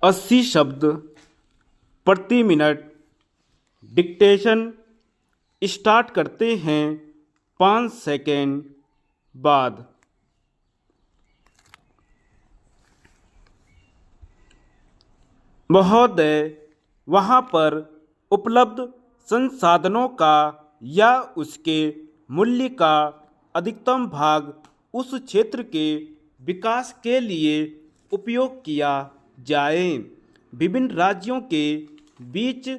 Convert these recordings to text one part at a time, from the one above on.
80 शब्द प्रति minute. Dictation start करते हैं 5 सेकेंड बाद। महोदय, वहाँ पर उपलब्ध संसाधनों का या उसके मूल्य का अधिकतम भाग उस क्षेत्र के विकास के लिए उपयोग किया जाए। विभिन्न राज्यों के बीच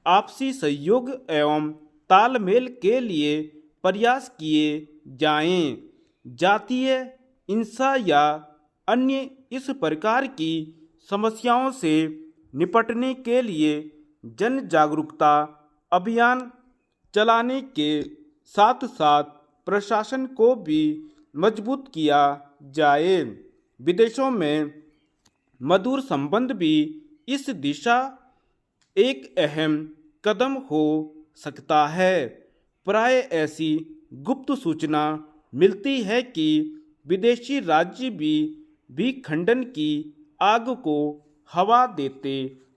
आपसी सहयोग एवं तालमेल के लिए प्रयास किए जाएं। जातीय हिंसा या अन्य इस प्रकार की समस्याओं से निपटने के लिए जन जागरूकता अभियान चलाने के साथ साथ प्रशासन को भी मजबूत किया जाए। विदेशों में मधुर संबंध भी इस दिशा एक अहम कदम हो सकता है। प्राय ऐसी गुप्त सूचना मिलती है कि विदेशी राज्य भी खंडन की आग को हवा देते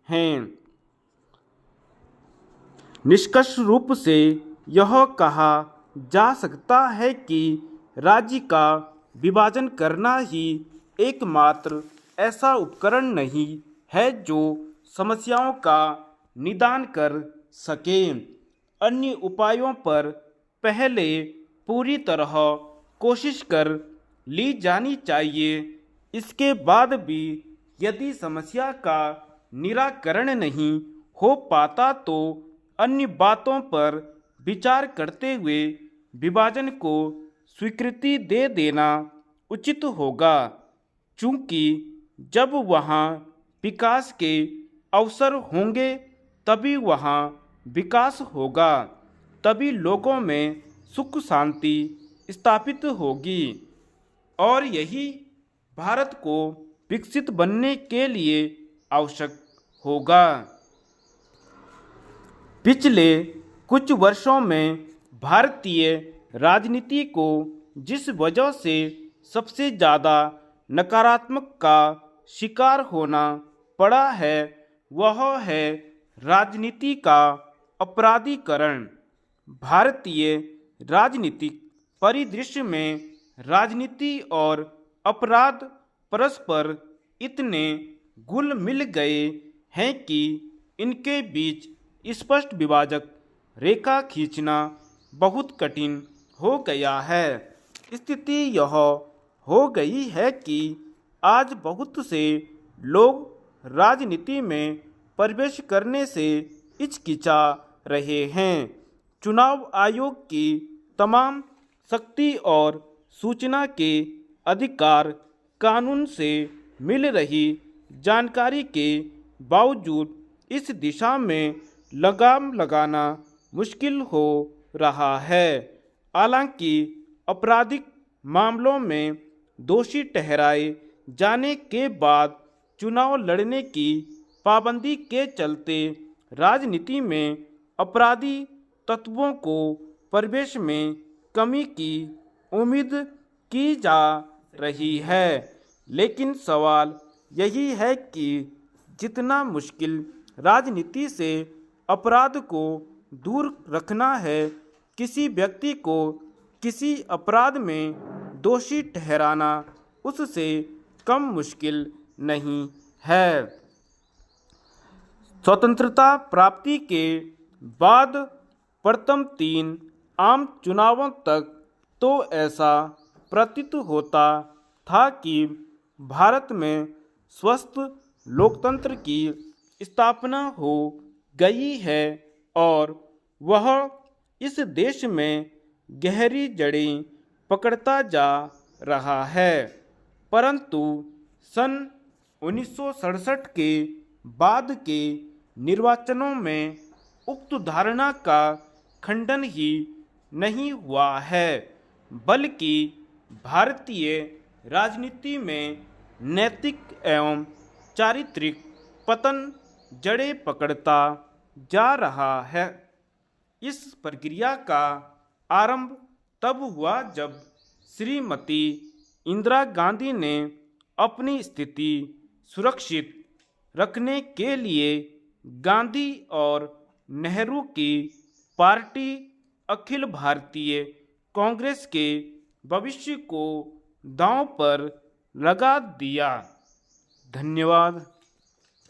हैं। निष्कर्ष रूप से यह कहा जा सकता है कि राज्य का विभाजन करना ही एकमात्र ऐसा उपकरण नहीं है जो समस्याओं का निदान कर सके। अन्य उपायों पर पहले पूरी तरह कोशिश कर ली जानी चाहिए। इसके बाद भी यदि समस्या का निराकरण नहीं हो पाता तो अन्य बातों पर विचार करते हुए विभाजन को स्वीकृति दे देना उचित होगा। चूँकि जब वहाँ विकास के अवसर होंगे तभी वहाँ विकास होगा, तभी लोगों में सुख शांति स्थापित होगी और यही भारत को विकसित बनने के लिए आवश्यक होगा। पिछले कुछ वर्षों में भारतीय राजनीति को जिस वजह से सबसे ज़्यादा नकारात्मक का शिकार होना पड़ा है वह है राजनीति का अपराधीकरण। भारतीय राजनीतिक परिदृश्य में राजनीति और अपराध परस्पर इतने घुल मिल गए हैं कि इनके बीच स्पष्ट विभाजक रेखा खींचना बहुत कठिन हो गया है। स्थिति यह हो गई है कि आज बहुत से लोग राजनीति में प्रवेश करने से हिचकिचा रहे हैं। चुनाव आयोग की तमाम शक्ति और सूचना के अधिकार कानून से मिल रही जानकारी के बावजूद इस दिशा में लगाम लगाना मुश्किल हो रहा है। हालांकि आपराधिक मामलों में दोषी ठहराए जाने के बाद चुनाव लड़ने की पाबंदी के चलते राजनीति में अपराधी तत्वों को प्रवेश में कमी की उम्मीद की जा रही है। लेकिन सवाल यही है कि जितना मुश्किल राजनीति से अपराध को दूर रखना है, किसी व्यक्ति को किसी अपराध में दोषी ठहराना उससे कम मुश्किल नहीं है। स्वतंत्रता प्राप्ति के बाद प्रथम 3 आम चुनावों तक तो ऐसा प्रतीत होता था कि भारत में स्वस्थ लोकतंत्र की स्थापना हो गई है और वह इस देश में गहरी जड़ें पकड़ता जा रहा है। परंतु सन 1967 के बाद के निर्वाचनों में उक्त धारणा का खंडन ही नहीं हुआ है, बल्कि भारतीय राजनीति में नैतिक एवं चारित्रिक पतन जड़ें पकड़ता जा रहा है। इस प्रक्रिया का आरंभ तब हुआ जब श्रीमती इंदिरा गांधी ने अपनी स्थिति सुरक्षित रखने के लिए गांधी और नेहरू की पार्टी अखिल भारतीय कांग्रेस के भविष्य को दांव पर लगा दिया। धन्यवाद।